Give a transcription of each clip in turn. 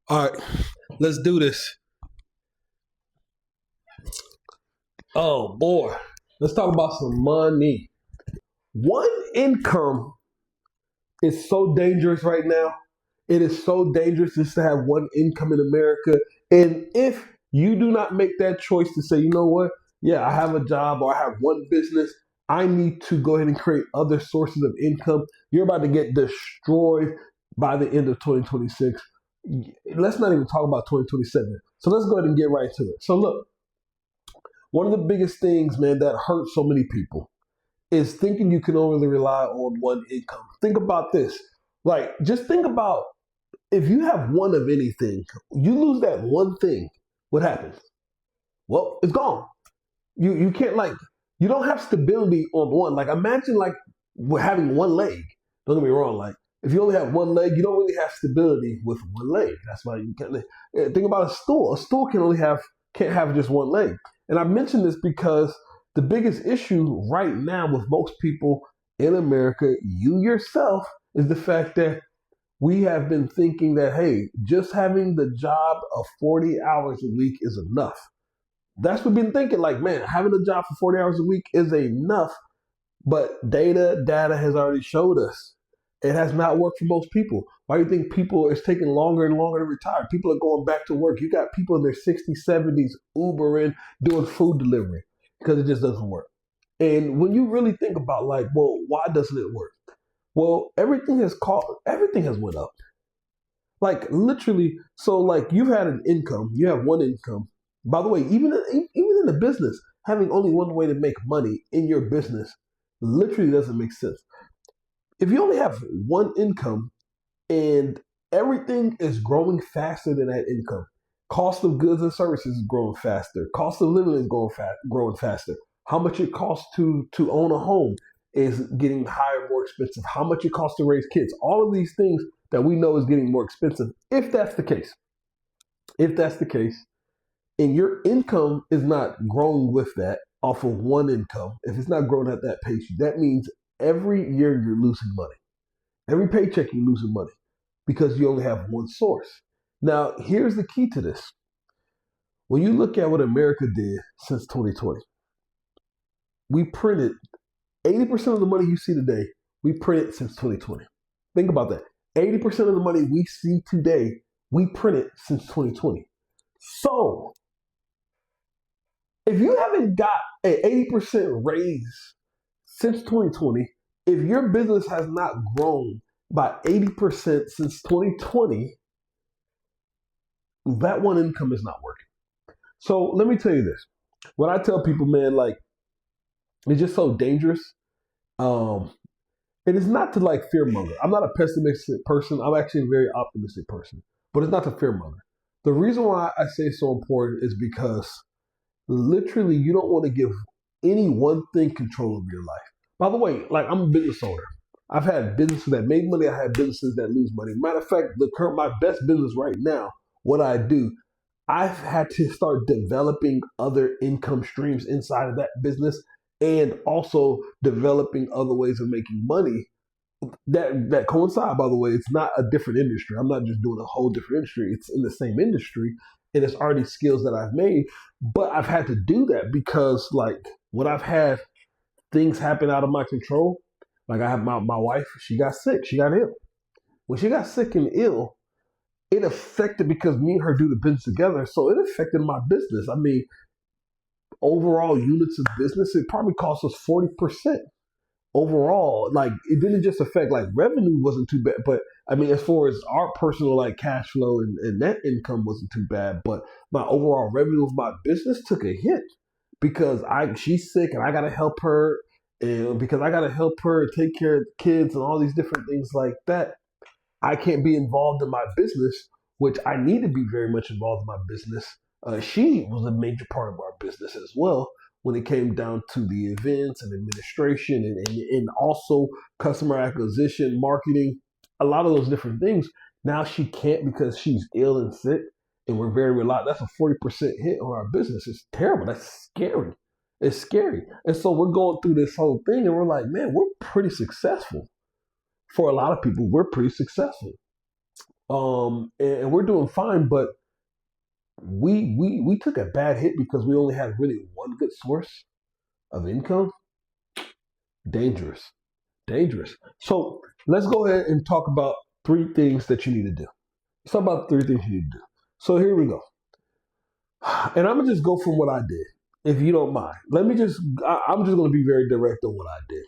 All right, let's do this. Oh boy, let's talk about some money. One income is so dangerous right now. It is so dangerous just to have one income in America. And if you do not make that choice to say, you know what, yeah, I have a job or I have one business, I need to go ahead and create other sources of income, you're about to get destroyed by the end of 2026. Let's not even talk about 2027. So let's go ahead and get right to it. So look, one of the biggest things, man, that hurts so many people is thinking you can only rely on one income. Think about this. Like, just think about if you have one of anything, you lose that one thing, what happens? Well, it's gone. You can't like you don't have stability on one. Like imagine like having one leg. Don't get me wrong. Like if you only have one leg, you don't really have stability with one leg. That's why you can't think about a stool. A stool can't have just one leg. And I mention this because the biggest issue right now with most people in America, you yourself, is the fact that we have been thinking that hey, just having the job of 40 hours a week is enough. That's what we've been thinking. Like, man, having a job for 40 hours a week is enough. But data has already showed us it has not worked for most people. Why do you think people it's taking longer and longer to retire? People are going back to work. You got people in their 60s, 70s Ubering, doing food delivery because it just doesn't work. And when you really think about like, well, why doesn't it work? Well, everything has went up. Like literally, so like you've had an income, you have one income. By the way, even in the business, having only one way to make money in your business literally doesn't make sense. If you only have one income and everything is growing faster than that income, cost of goods and services is growing faster, cost of living is growing faster. How much it costs to own a home is getting higher, more expensive. How much it costs to raise kids, all of these things that we know is getting more expensive. If that's the case, and your income is not growing with that off of one income, if it's not growing at that pace, that means every year you're losing money. Every paycheck you're losing money because you only have one source. Now, here's the key to this. When you look at what America did since 2020, we printed 80% of the money you see today, we printed since 2020. Think about that. 80% of the money we see today, we printed since 2020. So, if you haven't got an 80% raise since 2020, if your business has not grown by 80% since 2020, that one income is not working. So let me tell you this. When I tell people, man, like, it's just so dangerous. Um, it is not to like fear monger. I'm not a pessimistic person. I'm actually a very optimistic person, but it's not to fear monger. The reason why I say it's so important is because literally you don't want to give any one thing control of your life. By the way, like I'm a business owner. I've had businesses that make money. I have businesses that lose money. Matter of fact, my best business right now, what I do, I've had to start developing other income streams inside of that business and also developing other ways of making money that coincide. By the way, it's not a different industry. I'm not just doing a whole different industry. It's in the same industry, and it's already skills that I've made. But I've had to do that because, like, when I've had things happen out of my control, like I have my wife, she got sick, she got ill. When she got sick and ill, it affected because me and her do the business together, so it affected my business. I mean, overall units of business, it probably cost us 40% overall. Like it didn't just affect like revenue wasn't too bad, but I mean as far as our personal like cash flow and net income wasn't too bad, but my overall revenue of my business took a hit because I she's sick and I gotta help her and because I gotta help her take care of the kids and all these different things like that. I can't be involved in my business, which I need to be very much involved in my business. She was a major part of our business as well when it came down to the events and administration and also customer acquisition, marketing, a lot of those different things. Now she can't because she's ill and sick, and we're very reliant. That's a 40% hit on our business. It's terrible. That's scary. It's scary. And so we're going through this whole thing, and we're like, man, we're pretty successful. For a lot of people, we're pretty successful. and we're doing fine, but we took a bad hit because we only had really one good source of income. Dangerous, dangerous. So let's go ahead and talk about three things that you need to do. Let's talk about three things you need to do. So here we go. And I'm gonna just go from what I did, if you don't mind. I'm just gonna be very direct on what I did.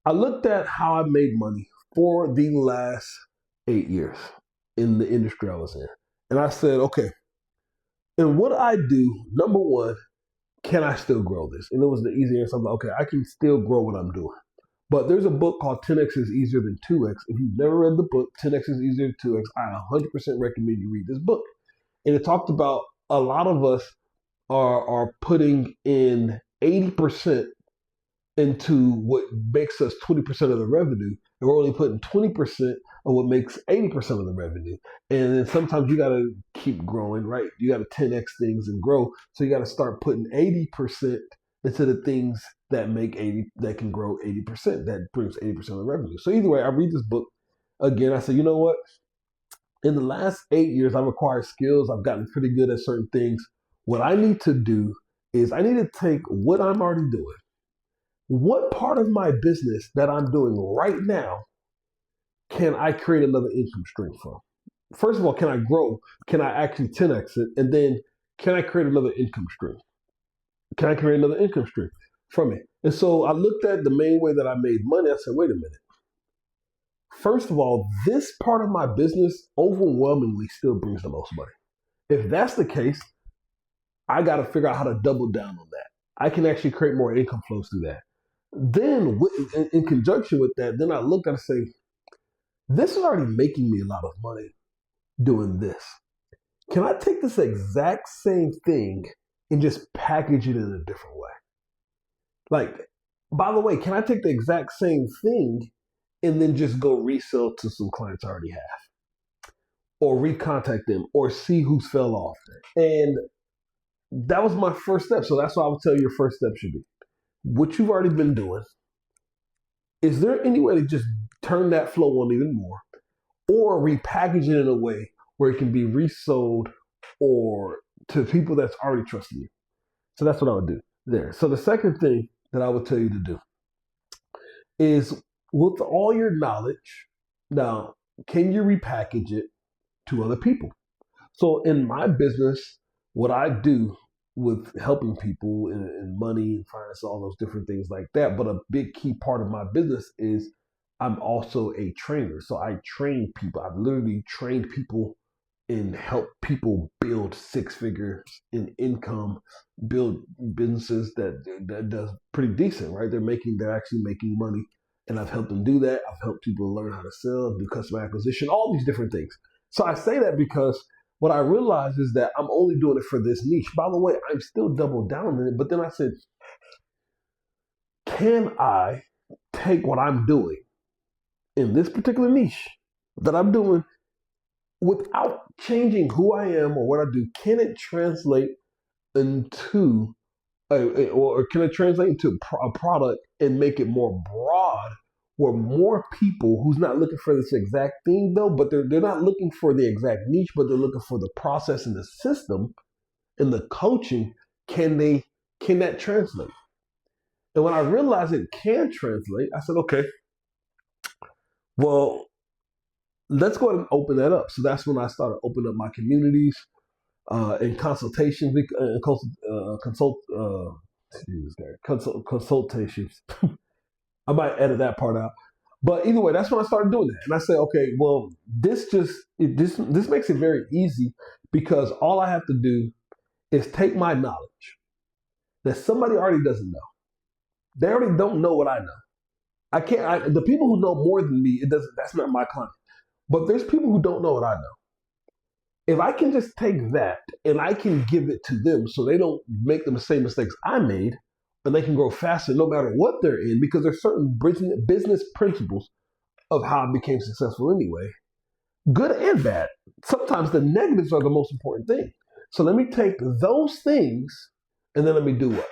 I looked at how I made money for the last 8 years in the industry I was in. And I said, okay, and what I do, number one, can I still grow this? And it was the easy answer. I'm like, okay, I can still grow what I'm doing. But there's a book called 10X is Easier Than 2X. If you've never read the book, 10X is Easier Than 2X, I 100% recommend you read this book. And it talked about a lot of us are putting in 80% into what makes us 20% of the revenue, and we're only putting 20% of what makes 80% of the revenue. And then sometimes you got to keep growing, right? You got to 10x things and grow. So you got to start putting 80% into the things that make 80, that can grow 80%, that brings 80% of the revenue. So either way, I read this book again. I said, you know what? In the last 8 years, I've acquired skills. I've gotten pretty good at certain things. What I need to do is I need to take what I'm already doing. What part of my business that I'm doing right now can I create another income stream from? First of all, can I grow? Can I actually 10x it? And then can I create another income stream? Can I create another income stream from it? And so I looked at the main way that I made money. I said, wait a minute. First of all, this part of my business overwhelmingly still brings the most money. If that's the case, I got to figure out how to double down on that. I can actually create more income flows through that. Then, in conjunction with that, then I look and say, this is already making me a lot of money doing this. Can I take this exact same thing and just package it in a different way? Like, by the way, can I take the exact same thing and then just go resell to some clients I already have? Or recontact them or see who's fell off? And that was my first step. So that's what I would tell you your first step should be. What you've already been doing, is there any way to just turn that flow on even more or repackage it in a way where it can be resold or to people that's already trusting you? So that's what I would do there. So the second thing that I would tell you to do is, with all your knowledge, now, can you repackage it to other people? So in my business, what I do with helping people in money and finance, all those different things like that. But a big key part of my business is I'm also a trainer. So I train people. I've literally trained people and help people build six figures in income, build businesses that does pretty decent, right? They're actually making money. And I've helped them do that. I've helped people learn how to sell, do customer acquisition, all these different things. So I say that because what I realized is that I'm only doing it for this niche. By the way, I'm still double down in it. But then I said, can I take what I'm doing in this particular niche that I'm doing without changing who I am or what I do? Can it translate into or can it translate into a product and make it more broad, where more people who's not looking for this exact thing though, but they're not looking for the exact niche, but they're looking for the process and the system and the coaching. Can that translate? And when I realized it can translate, I said, okay, well, let's go ahead and open that up. So that's when I started opening up my communities and consultations, consultations. I might edit that part out. But either way, that's when I started doing that. And I said, okay, well, this makes it very easy, because all I have to do is take my knowledge that somebody already doesn't know. They already don't know what I know. The people who know more than me, that's not my client. But there's people who don't know what I know. If I can just take that and I can give it to them so they don't make the same mistakes I made, and they can grow faster no matter what they're in, because there's certain business principles of how I became successful anyway, good and bad. Sometimes the negatives are the most important thing. So let me take those things and then let me do what?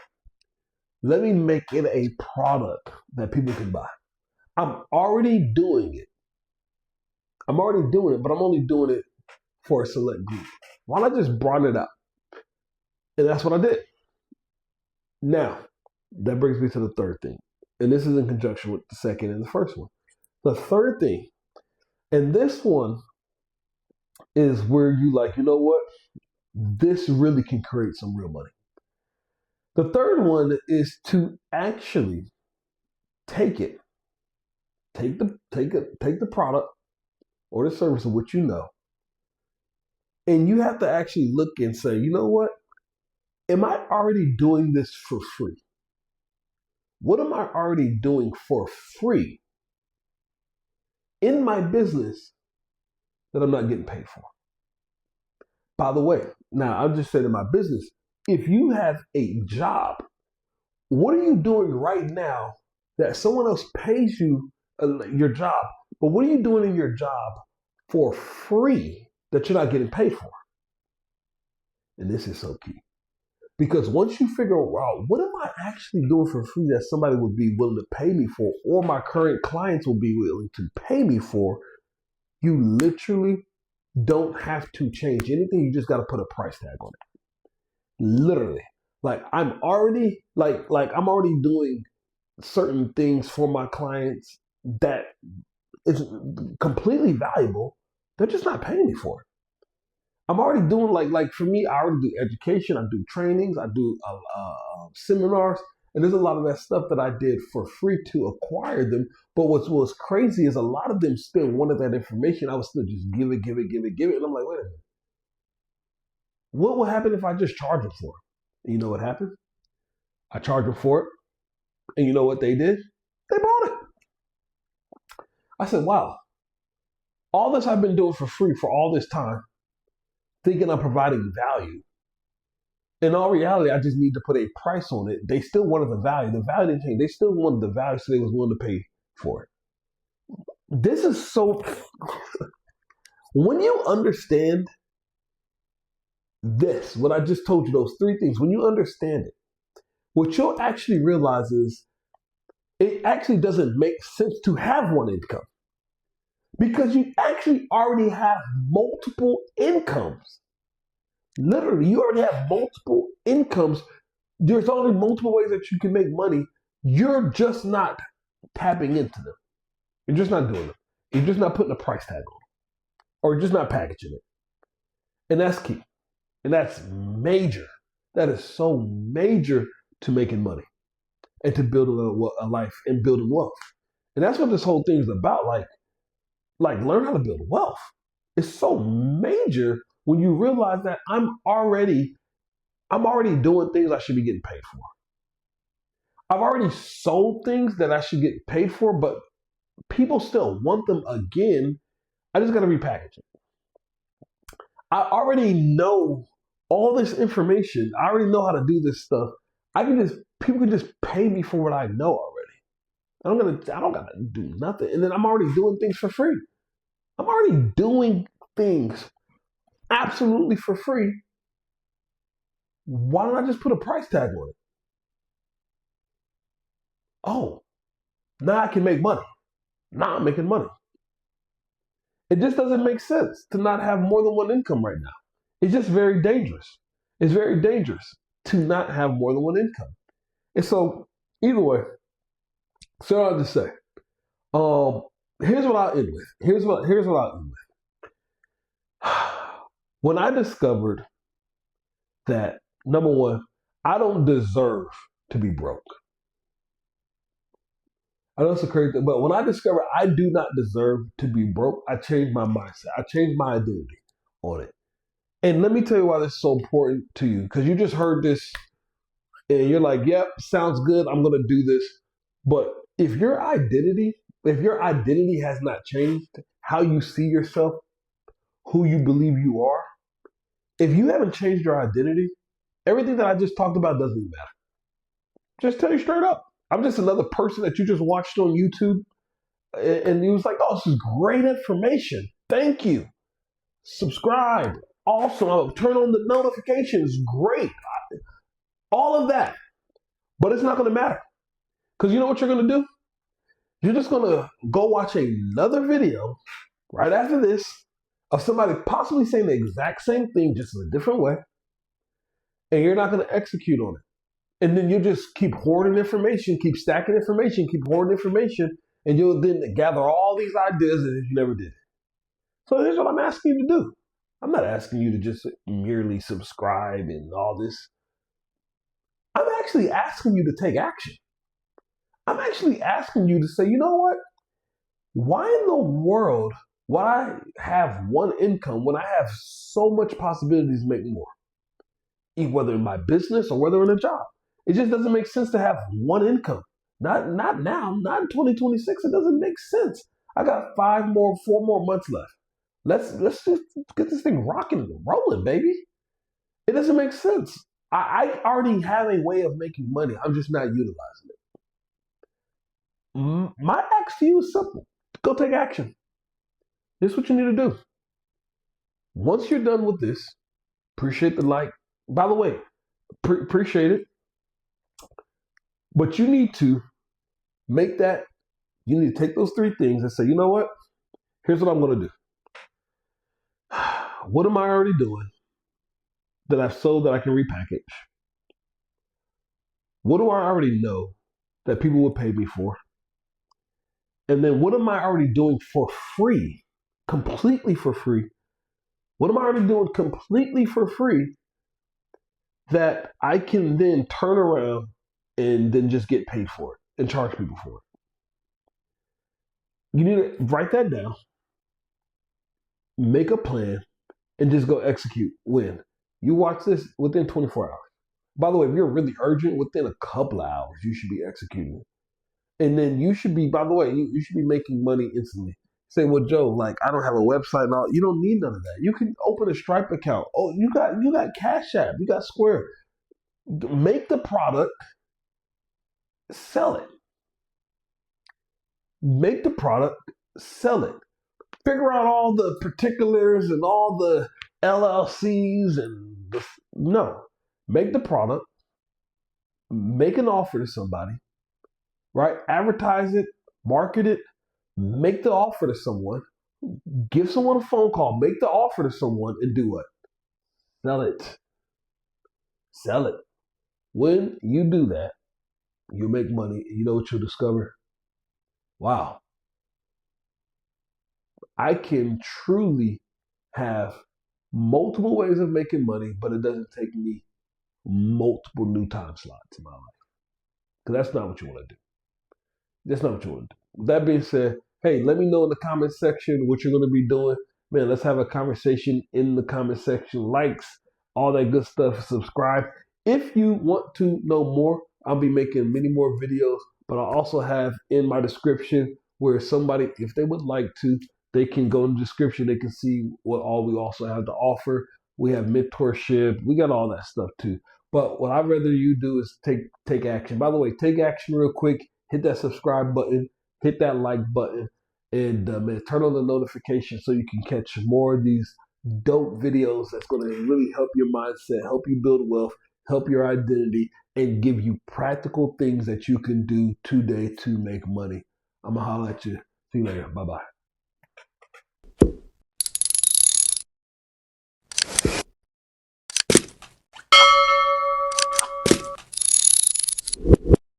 Let me make it a product that people can buy. I'm already doing it. I'm already doing it, but I'm only doing it for a select group. Why not just broaden it out? And that's what I did. Now, that brings me to the third thing. And this is in conjunction with the second and the first one. The third thing, and this one is where you like, you know what? This really can create some real money. The third one is to actually take it, take the product or the service of what you know, and you have to actually look and say, you know what? Am I already doing this for free? What am I already doing for free in my business that I'm not getting paid for? By the way, now I'm just saying in my business, if you have a job, what are you doing right now that someone else pays you your job, but what are you doing in your job for free that you're not getting paid for? And this is so key. Because once you figure out what am I actually doing for free that somebody would be willing to pay me for, or my current clients will be willing to pay me for, you literally don't have to change anything. You just got to put a price tag on it. Literally. Like I'm already I'm already doing certain things for my clients that is completely valuable. They're just not paying me for it. I'm already doing like for me, I already do education, I do trainings, I do seminars, and there's a lot of that stuff that I did for free to acquire them. But what's crazy is a lot of them still wanted that information. I was still just give it, and I'm like, wait a minute, what will happen if I just charge them for it? And you know what happened? I charged them for it, and you know what they did? They bought it. I said, wow, all this I've been doing for free for all this time, thinking I'm providing value. In all reality, I just need to put a price on it. They still wanted the value. The value didn't change. They still wanted the value, so they was willing to pay for it. This is so... When you understand this, what I just told you, those three things, when you understand it, what you'll actually realize is it actually doesn't make sense to have one income. Because you actually already have multiple incomes. Literally, you already have multiple incomes. There's already multiple ways that you can make money. You're just not tapping into them. You're just not doing them. You're just not putting a price tag on it. Or you're just not packaging it. And that's key. And that's major. That is so major to making money and to building a life and building wealth. And that's what this whole thing is about. Like learn how to build wealth. It's so major when you realize that I'm already doing things I should be getting paid for. I've already sold things that I should get paid for, but people still want them again. I just got to repackage it. I already know all this information. I already know how to do this stuff. People can just pay me for what I know already. I don't gotta do nothing. And then I'm already doing things for free. I'm already doing things absolutely for free. Why don't I just put a price tag on it? Oh, now I can make money. Now I'm making money. It just doesn't make sense to not have more than one income right now. It's just very dangerous. It's very dangerous to not have more than one income. And so, either way, so I'll just say, here's what I'll end with. Here's what I'll end with. When I discovered that, number one, I don't deserve to be broke. I know it's a crazy thing, but when I discovered I do not deserve to be broke, I changed my mindset. I changed my identity on it. And let me tell you why this is so important to you, because you just heard this and you're like, yep, sounds good. I'm going to do this. But if your identity has not changed, how you see yourself, who you believe you are, if you haven't changed your identity, everything that I just talked about doesn't even matter. Just tell you straight up. I'm just another person that you just watched on YouTube and you was like, oh, this is great information. Thank you. Subscribe. Also, turn on the notifications. Great. All of that. But it's not going to matter. Because you know what you're going to do? You're just going to go watch another video right after this of somebody possibly saying the exact same thing, just in a different way, and you're not going to execute on it. And then you just keep hoarding information, keep stacking information, keep hoarding information, and you'll then gather all these ideas that you never did. So here's what I'm asking you to do. I'm not asking you to just merely subscribe and all this. I'm actually asking you to take action. I'm actually asking you to say, you know what? Why in the world would I have one income when I have so much possibilities to make more? Whether in my business or whether in a job. It just doesn't make sense to have one income. Not now, not in 2026. It doesn't make sense. I got 4 more months left. Let's just get this thing rocking and rolling, baby. It doesn't make sense. I already have a way of making money. I'm just not utilizing it. My ask to you is simple. Go take action. This is what you need to do. Once you're done with this, appreciate the like. By the way, appreciate it. But you need to make that, you need to take those 3 things and say, you know what? Here's what I'm going to do. What am I already doing that I've sold that I can repackage? What do I already know that people would pay me for? And then what am I already doing for free, completely for free? What am I already doing completely for free that I can then turn around and then just get paid for it and charge people for it? You need to write that down, make a plan, and just go execute. When you watch this within 24 hours. By the way, if you're really urgent, within a couple of hours, you should be executing. And then you should be, by the way, you should be making money instantly. Say, well, Joe, like I don't have a website and all. You don't need none of that. You can open a Stripe account. Oh, you got Cash App, you got Square. Make the product, sell it. Make the product, sell it. Figure out all the particulars and all the LLCs no. Make the product, make an offer to somebody, right? Advertise it, market it, make the offer to someone, give someone a phone call, make the offer to someone, and do what? Sell it. Sell it. When you do that, you make money, and you know what you'll discover? Wow. I can truly have multiple ways of making money, but it doesn't take me multiple new time slots in my life. Because that's not what you want to do. That's not what you want to do. With that being said, hey, let me know in the comment section what you're going to be doing. Man, let's have a conversation in the comment section. Likes, all that good stuff. Subscribe. If you want to know more, I'll be making many more videos, but I also have in my description where somebody, if they would like to, they can go in the description. They can see what all we also have to offer. We have mentorship. We got all that stuff too. But what I'd rather you do is take action. By the way, take action real quick. Hit that subscribe button. Hit that like button. And man, turn on the notifications so you can catch more of these dope videos that's going to really help your mindset, help you build wealth, help your identity, and give you practical things that you can do today to make money. I'm going to holler at you. See you later. Bye-bye.